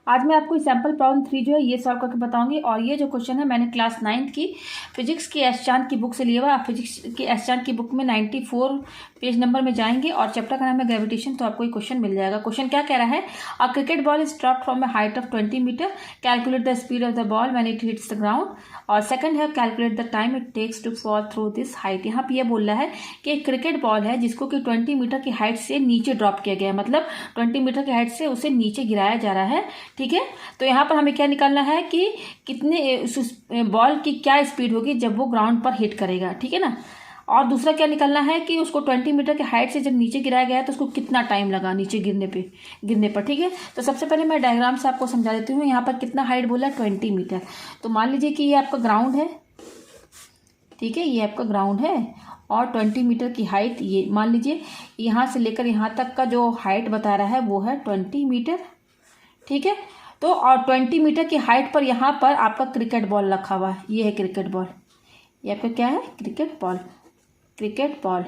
आज मैं आपको एग्जाम्पल प्रॉब्लम 3 जो है ये सॉल्व करके बताऊंगी। और ये जो क्वेश्चन है मैंने क्लास 9th की फिजिक्स की एस चांद की बुक से लिया हुआ। आप फिजिक्स की एस चांद की बुक में 94 पेज नंबर में जाएंगे और चैप्टर का नाम है ग्रेविटेशन, तो आपको ये क्वेश्चन मिल जाएगा। क्वेश्चन क्या कह रहा है, a cricket ball is dropped from a height of 20 metre, calculate the speed of the ball when it hits the ground. और सेकंड है calculate the time it takes to fall through this height. यहाँ पे ये बोल रहा है कि एक क्रिकेट बॉल है जिसको कि 20 मीटर की हाइट से नीचे ड्रॉप किया गया है, मतलब 20 मीटर की हाइट से उसे नीचे गिराया जा रहा है। ठीक है, तो यहाँ पर हमें क्या निकालना है कि कितने उस बॉल की क्या स्पीड होगी जब वो ग्राउंड पर हिट करेगा। ठीक है ना, और दूसरा क्या निकालना है कि उसको 20 मीटर के हाइट से जब नीचे गिराया गया है तो उसको कितना टाइम लगा नीचे गिरने पर। ठीक है, तो सबसे पहले मैं डायग्राम से आपको समझा देती हूँ। यहाँ पर कितना हाइट बोला है, 20 मीटर। तो मान लीजिए कि ये आपका ग्राउंड है। ठीक है, ये आपका ग्राउंड है और 20 मीटर की हाइट, ये मान लीजिए यहाँ से लेकर यहाँ तक का जो हाइट बता रहा है वो है 20 मीटर। ठीक है, तो और 20 मीटर की हाइट पर यहाँ पर आपका क्रिकेट बॉल रखा हुआ है। ये है क्रिकेट बॉल, ये आपका क्या है, क्रिकेट बॉल। क्रिकेट बॉल,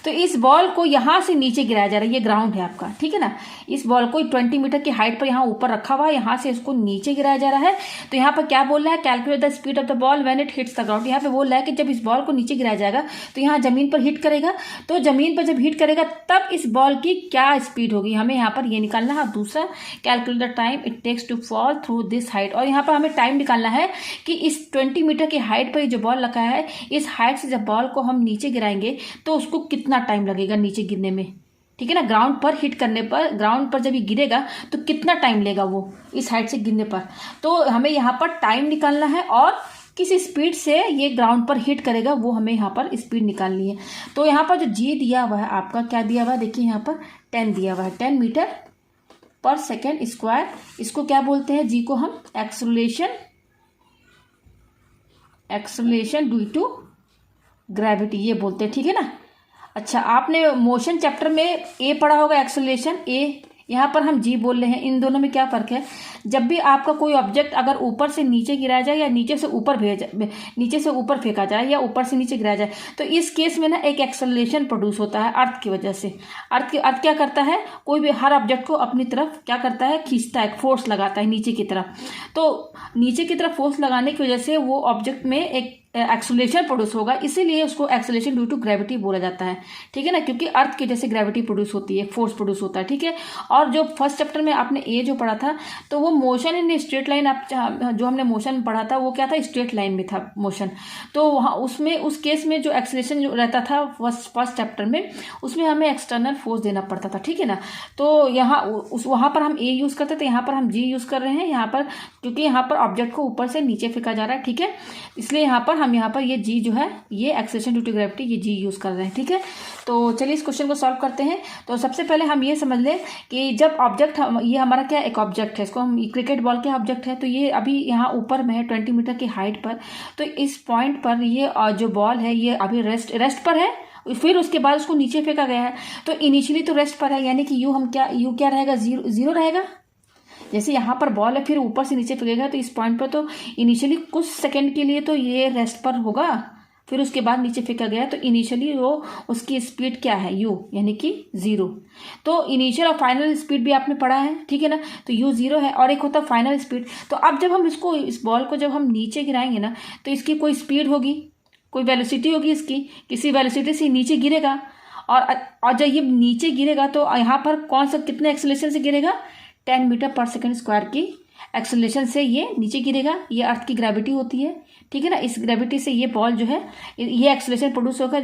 तो इस बॉल को यहां से नीचे गिराया जा रहा है। ये ग्राउंड है आपका, ठीक है ना। इस बॉल को 20 मीटर की हाइट पर यहाँ ऊपर रखा हुआ है, यहाँ से इसको नीचे गिराया जा रहा है। तो यहाँ पर क्या बोल रहा है, calculate the speed of the ball when it hits the ground. यहाँ पे बोल रहा है कि जब इस बॉल को नीचे गिराया जाएगा तो यहाँ जमीन पर हिट करेगा, तो जमीन पर जब हिट करेगा तब इस बॉल की क्या स्पीड होगी, हमें यहाँ पर ये निकालना है। दूसरा calculate the time it takes to fall through this height, और यहाँ पर हमें टाइम निकालना है कि इस 20 मीटर की हाइट पर जो बॉल रखा है, इस हाइट से जब बॉल को हम नीचे गिराएंगे तो उसको कितना टाइम लगेगा नीचे गिरने में। ठीक है ना, ग्राउंड पर हिट करने पर, ग्राउंड पर जब ये गिरेगा तो कितना टाइम लेगा वो इस हाइट से गिरने पर। तो हमें यहाँ पर टाइम निकालना है और किस स्पीड से ये ग्राउंड पर हिट करेगा वो हमें यहाँ पर स्पीड निकालनी है। तो यहाँ पर जो जी दिया हुआ है आपका, क्या दिया हुआ है, देखिए यहाँ पर 10 दिया हुआ है, 10 मीटर पर सेकेंड स्क्वायर। इसको क्या बोलते हैं, जी को हम एक्सेलरेशन ड्यू टू ग्रेविटी ये बोलते हैं। ठीक है ना। अच्छा, आपने मोशन चैप्टर में ए पढ़ा होगा, एक्सेलरेशन ए, यहाँ पर हम जी बोल रहे हैं। इन दोनों में क्या फर्क है, जब भी आपका कोई ऑब्जेक्ट अगर ऊपर से नीचे गिराया जाए या नीचे से ऊपर फेंका जाए या ऊपर से नीचे गिराया जाए, तो इस केस में ना एक एक्सेलरेशन प्रोड्यूस होता है अर्थ की वजह से। अर्थ क्या करता है, कोई भी हर ऑब्जेक्ट को अपनी तरफ क्या करता है, खींचता है, फोर्स लगाता है नीचे की तरफ। तो नीचे की तरफ फोर्स लगाने की वजह से वो ऑब्जेक्ट में एक एक्सेलरेशन प्रोड्यूस होगा, इसीलिए उसको एक्सेलरेशन ड्यू टू ग्रेविटी बोला जाता है। ठीक है ना, क्योंकि अर्थ की जैसे ग्रेविटी प्रोड्यूस होती है, फोर्स प्रोड्यूस होता है। ठीक है, और जो फर्स्ट चैप्टर में आपने ए जो पढ़ा था, तो वो मोशन इन स्ट्रेट लाइन, आप जो हमने मोशन पढ़ा था वो क्या था, स्ट्रेट लाइन में था मोशन। तो वहाँ उसमें उस केस में जो एक्सेलरेशन जो रहता था फर्स्ट चैप्टर में, उसमें हमें एक्सटर्नल फोर्स देना पड़ता था। ठीक है ना, तो यहाँ वहाँ पर हम ए यूज़ करते थे, यहाँ पर हम जी यूज़ कर रहे हैं यहाँ पर, क्योंकि यहाँ पर ऑब्जेक्ट को ऊपर से नीचे फेंका जा रहा है। ठीक है, इसलिए यहाँ पर हम यहाँ पर ये जी जो है, ये एक्सेलरेशन ड्यू टू ग्रेविटी, ये जी यूज़ कर रहे हैं। ठीक है, तो चलिए इस क्वेश्चन को सॉल्व करते हैं। तो सबसे पहले हम ये समझ लें कि जब ऑब्जेक्ट, ये हमारा क्या एक ऑब्जेक्ट है, इसको हम क्रिकेट बॉल के ऑब्जेक्ट है, तो ये अभी यहाँ ऊपर में है 20 मीटर की हाइट पर। तो इस पॉइंट पर ये जो बॉल है ये अभी रेस्ट पर है, फिर उसके बाद उसको नीचे फेंका गया है। तो इनिशियली तो रेस्ट पर है, यानी कि यू क्या रहेगा, जीरो रहेगा। जैसे यहाँ पर बॉल है, फिर ऊपर से नीचे फेंकेगा, तो इस पॉइंट पर तो इनिशियली कुछ सेकंड के लिए तो ये रेस्ट पर होगा, फिर उसके बाद नीचे फेंका गया, तो इनिशियली वो उसकी स्पीड क्या है, यू, यानी कि 0। तो इनिशियल और फाइनल स्पीड भी आपने पढ़ा है। ठीक है ना, तो यू 0 है और एक होता है फाइनल स्पीड। तो अब जब हम इस बॉल को जब हम नीचे गिराएंगे ना, तो इसकी कोई स्पीड होगी, कोई वेलोसिटी होगी, इसकी किसी वेलोसिटी से नीचे गिरेगा। और जब ये नीचे गिरेगा तो यहाँ पर कौन सा, कितने एक्सेलरेशन से गिरेगा, 10 मीटर पर सेकेंड स्क्वायर की एक्सेलरेशन से ये नीचे गिरेगा। ये अर्थ की ग्रेविटी होती है। ठीक है ना, इस ग्रेविटी से ये बॉल जो है, ये एक्सेलरेशन प्रोड्यूस होगा,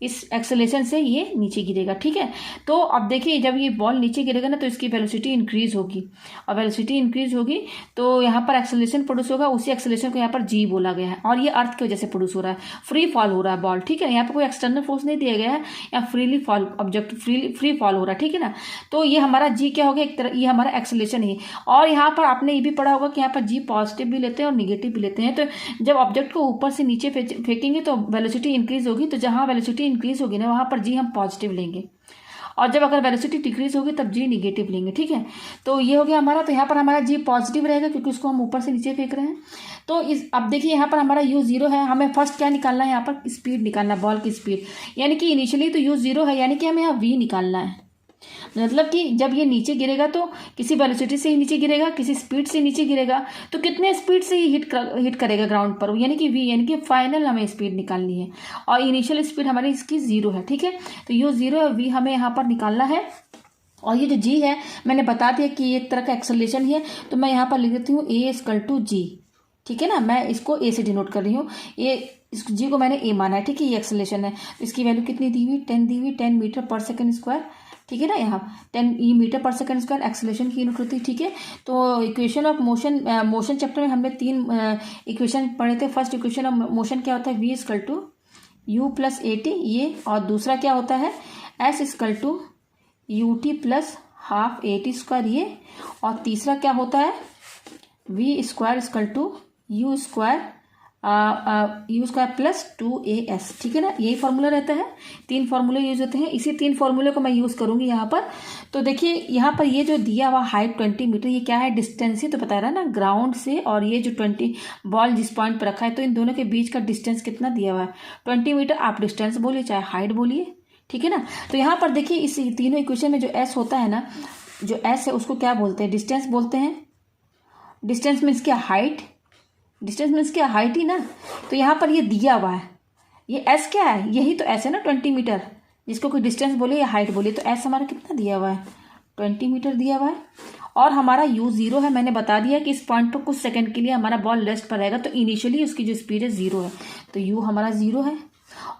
इस एक्सेलरेशन से ये नीचे गिरेगा। ठीक है, तो अब देखिए जब ये बॉल नीचे गिरेगा ना, तो इसकी वेलोसिटी इंक्रीज होगी, और वेलोसिटी इंक्रीज होगी तो यहाँ पर एक्सेलरेशन प्रोड्यूस होगा। उसी एक्सेलरेशन को यहाँ पर जी बोला गया है, और ये अर्थ की वजह से प्रोड्यूस हो रहा है, फ्री फॉल हो रहा है बॉल। ठीक है, यहाँ पर कोई एक्सटर्नल फोर्स नहीं दिया गया है, यहाँ freely fall, object free fall हो रहा है। ठीक है ना, तो ये हमारा जी क्या हो गया, एक तरह ये हमारा एक्सेलरेशन है। और यहाँ पर आपने ये भी पढ़ा होगा कि यहाँ पर जी पॉजिटिव भी लेते हैं और निगेटिव भी लेते हैं। तो जब ऑब्जेक्ट को ऊपर से नीचे फेंकेंगे तो वेलोसिटी इंक्रीज होगी, तो जहाँ वेलोसिटी इंक्रीज होगी ना, वहां पर जी हम पॉजिटिव लेंगे, और जब अगर वेलोसिटी डिक्रीज होगी तब जी निगेटिव लेंगे। ठीक है, तो ये हो गया हमारा। तो यहाँ पर हमारा जी पॉजिटिव रहेगा क्योंकि उसको हम ऊपर से नीचे फेंक रहे हैं। तो अब देखिए यहाँ पर हमारा यू 0 है, हमें फर्स्ट क्या निकालना है, यहाँ पर स्पीड निकालना, बॉल की स्पीड, यानी कि इनिशियली तो यू 0 है, यानी कि हमें यहाँ वी निकालना है। मतलब कि जब ये नीचे गिरेगा तो किसी वेलोसिटी से ही नीचे गिरेगा, किसी स्पीड से नीचे गिरेगा, तो कितने स्पीड से ही हिट करेगा ग्राउंड पर, यानी कि v, यानी कि फाइनल हमें स्पीड निकालनी है। और इनिशियल स्पीड हमारी इसकी 0 है, ठीक है। तो ये 0 है, v हमें यहाँ पर निकालना है। और ये जो g है मैंने बता दिया कि एक तरह का एक्सेलरेशन ही है, तो मैं यहाँ पर लिख देती हूँ a=g, ठीक है ना। मैं इसको a से डिनोट कर रही हूँ, इस g को मैंने a माना है, ठीक है। ये एक्सेलरेशन है, इसकी वैल्यू कितनी दी हुई, 10 दी हुई, 10 मीटर पर सेकेंड स्क्वायर, ठीक है ना। यहाँ 10 मीटर पर सेकेंड स्क्वायर एक्सेलरेशन की यूनिट होती है, ठीक है। तो equation of motion, motion chapter में हमने 3 इक्वेशन पढ़े थे। फर्स्ट इक्वेशन ऑफ मोशन क्या होता है, v=u+at ये, और दूसरा क्या होता है s=ut+12 at² ये, और तीसरा क्या होता है v²u²+2as, ठीक है ना। यही फॉर्मूला रहता है, 3 फॉर्मूले यूज होते हैं, इसी 3 फॉर्मूले को मैं यूज करूंगी यहाँ पर। तो देखिए यहाँ पर ये जो दिया हुआ हाइट 20 मीटर, ये क्या है, डिस्टेंस ही तो बता रहा है ना ग्राउंड से, और ये जो 20 बॉल जिस पॉइंट पर रखा है, तो इन दोनों के बीच का डिस्टेंस कितना दिया हुआ है 20 मीटर। आप डिस्टेंस बोलिए चाहे हाइट बोलिए, ठीक है ना। तो यहाँ पर देखिए इस तीनों इक्वेशन में जो एस होता है ना, जो एस है उसको क्या बोलते हैं, डिस्टेंस बोलते हैं। डिस्टेंस मीन्स क्या, हाइट, डिस्टेंस मीन्स क्या, हाइट ही ना। तो यहाँ पर ये दिया हुआ है, ये एस क्या है, यही तो एस है ना 20 मीटर, जिसको कोई डिस्टेंस बोले या हाइट बोले। तो एस हमारा कितना दिया हुआ है 20 मीटर दिया हुआ है, और हमारा u 0 है। मैंने बता दिया कि इस पॉइंट पर कुछ सेकंड के लिए हमारा बॉल रेस्ट पर रहेगा, तो इनिशियली उसकी जो स्पीड है 0 है, तो u हमारा 0 है।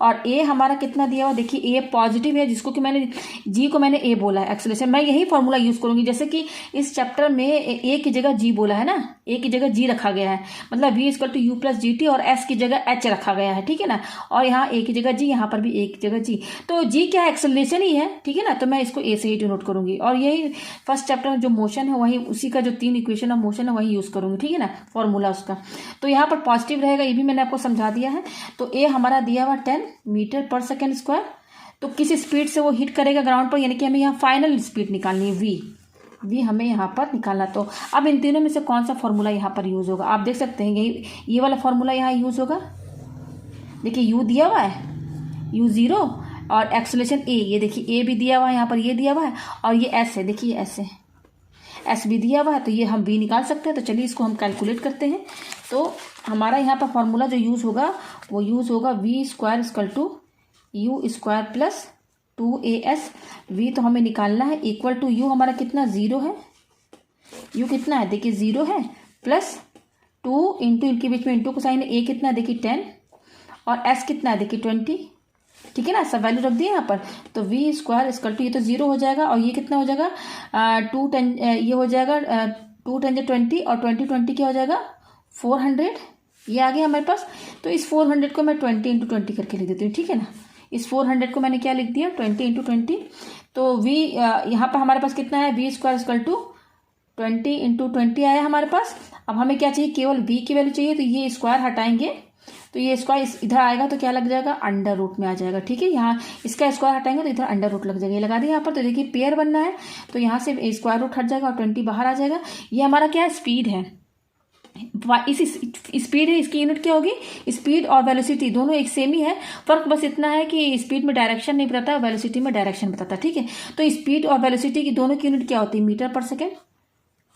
और a हमारा कितना दिया हुआ, देखिए a पॉजिटिव है, जिसको कि मैंने g को मैंने a बोला है एक्सेलरेशन। मैं यही फॉर्मूला यूज करूंगी, जैसे कि इस चैप्टर में a की जगह g बोला है ना, a की जगह g रखा गया है, मतलब v=u+gt, और s की जगह h रखा गया है, ठीक है ना। और यहाँ a की जगह g, यहाँ पर भी a की जगह g, तो g क्या है, एक्सेलरेशन ही है, ठीक है ना। तो मैं इसको a से ही डिनोट करूंगी, और यही फर्स्ट चैप्टर में जो मोशन है वही उसी का जो 3 इक्वेशन ऑफ मोशन है वही यूज करूंगी, ठीक है ना, फॉर्मूला उसका। तो यहाँ पर पॉजिटिव रहेगा, ये भी मैंने आपको समझा दिया है। तो a हमारा दिया हुआ 10 मीटर पर सेकेंड स्क्वायर, तो किस स्पीड से वो हिट करेगा ग्राउंड पर, यानी कि हमें यहाँ फाइनल स्पीड निकालनी है v हमें यहाँ पर निकालना। तो अब इन तीनों में से कौन सा फॉर्मूला यहाँ पर यूज होगा, आप देख सकते हैं ये वाला फॉर्मूला यहाँ यूज होगा। देखिए u दिया हुआ है, u 0, और एक्सेलरेशन a, ये देखिए a भी दिया हुआ है, यहाँ पर ये दिया हुआ है, और ये s है, देखिए s है, s भी दिया हुआ है, तो ये हम v निकाल सकते हैं। तो चलिए इसको हम कैलकुलेट करते हैं। तो हमारा यहाँ पर फॉर्मूला जो यूज होगा वो यूज होगा v²=u²+2as। v तो हमें निकालना है, इक्वल टू u हमारा कितना 0 है, u कितना है देखिए 0 है, प्लस 2 इंटू, इनके बीच में इंटू को साइन है, a कितना है देखिए 10, और s कितना है देखिए 20, ठीक है ना। सब वैल्यू रख दिए यहाँ पर। तो v²= ये तो 0 हो जाएगा, और ये कितना हो जाएगा 2 ये हो जाएगा 2 10 20, और 20 क्या हो जाएगा 400, ये आ गया हमारे पास। तो इस 400 को मैं 20 × 20 करके लिख देती हूँ, ठीक है ना। इस 400 को मैंने क्या लिख दिया 20 × 20। तो v यहाँ पर हमारे पास कितना है, v² 20 × 20 आया हमारे पास। अब हमें क्या चाहिए, केवल v की वैल्यू चाहिए, तो ये स्क्वायर हटाएंगे, तो ये स्क्वायर इधर आएगा तो क्या लग जाएगा, अंडर रूट में आ जाएगा, ठीक है। यहाँ इसका स्क्वायर हटाएंगे तो इधर अंडर रूट लग जाएगा, ये लगा दिया यहाँ पर। तो देखिए पेयर बनना है, तो यहाँ से स्क्वायर रूट हट जाएगा और 20 बाहर आ जाएगा। ये हमारा क्या है, स्पीड है, इस स्पीड है, इसकी यूनिट क्या होगी, स्पीड और वेलोसिटी दोनों एक सेम ही है, फर्क बस इतना है कि स्पीड में डायरेक्शन नहीं बताता, वेलोसिटी में डायरेक्शन बताता, ठीक है। तो स्पीड और वेलोसिटी की दोनों की यूनिट क्या होती है, मीटर पर सेकेंड।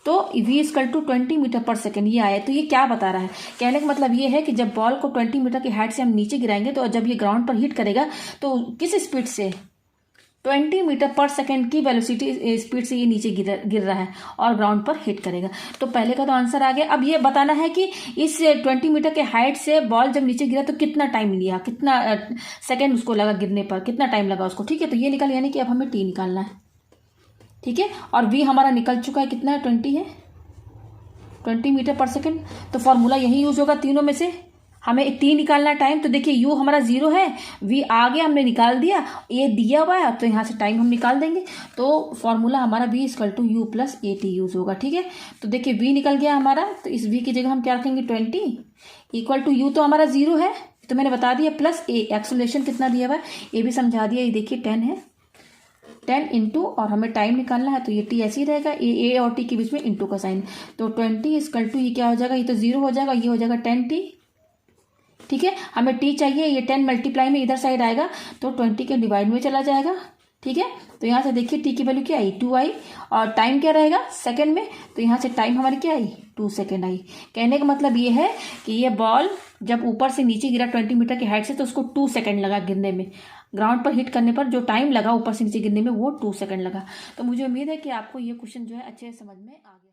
तो v=20 मीटर पर सेकेंड ये आया। तो ये क्या बता रहा है, कहने का मतलब ये है कि जब बॉल को 20 मीटर की हाइट से हम नीचे गिराएंगे, तो जब ये ग्राउंड पर हिट करेगा तो किस स्पीड से, 20 मीटर पर सेकेंड की वेलोसिटी स्पीड से ये नीचे गिर रहा है और ग्राउंड पर हिट करेगा। तो पहले का तो आंसर आ गया। अब ये बताना है कि इस 20 मीटर के हाइट से बॉल जब नीचे गिरा तो कितना टाइम लिया, कितना सेकेंड उसको लगा गिरने पर, कितना टाइम लगा उसको, ठीक है। तो ये निकाल, यानी कि अब हमें t निकालना है, ठीक है। और v हमारा निकल चुका है, कितना है 20 है, 20 मीटर पर सेकेंड। तो फॉर्मूला यही यूज होगा तीनों में से, हमें t निकालना टाइम। तो देखिए u हमारा 0 है, v आ गया, हमने निकाल दिया, a दिया हुआ है, तो यहाँ से टाइम हम निकाल देंगे। तो फॉर्मूला हमारा v=u+at यूज होगा, ठीक है। तो देखिए v निकल गया हमारा, तो इस v की जगह हम क्या रखेंगे 20, इक्वल टू u तो हमारा 0 है, तो मैंने बता दिया, प्लस a, एक्सेलरेशन कितना दिया हुआ है ये भी समझा दिया, ये देखिए 10 है, 10 इंटू, और हमें टाइम निकालना है, तो ये t ऐसे ही रहेगा, a और t के बीच में इंटू का साइन। तो 20 ये क्या हो जाएगा, ये तो 0 हो जाएगा, ये हो जाएगा 10t, ठीक है। हमें t चाहिए, ये 10 मल्टीप्लाई में इधर साइड आएगा तो 20 के डिवाइड में चला जाएगा, ठीक है। तो यहाँ से देखिए टी की वैल्यू क्या आई, 2 आई, और टाइम क्या रहेगा सेकंड में, तो यहाँ से टाइम हमारी क्या आई, 2 सेकंड आई। कहने का मतलब ये है कि ये बॉल जब ऊपर से नीचे गिरा 20 मीटर की हाइट से, तो उसको 2 सेकंड लगा गिरने में। ग्राउंड पर हिट करने पर जो टाइम लगा ऊपर से नीचे गिरने में वो 2 सेकंड लगा। तो मुझे उम्मीद है कि आपको ये क्वेश्चन जो है अच्छे से समझ में आ गया।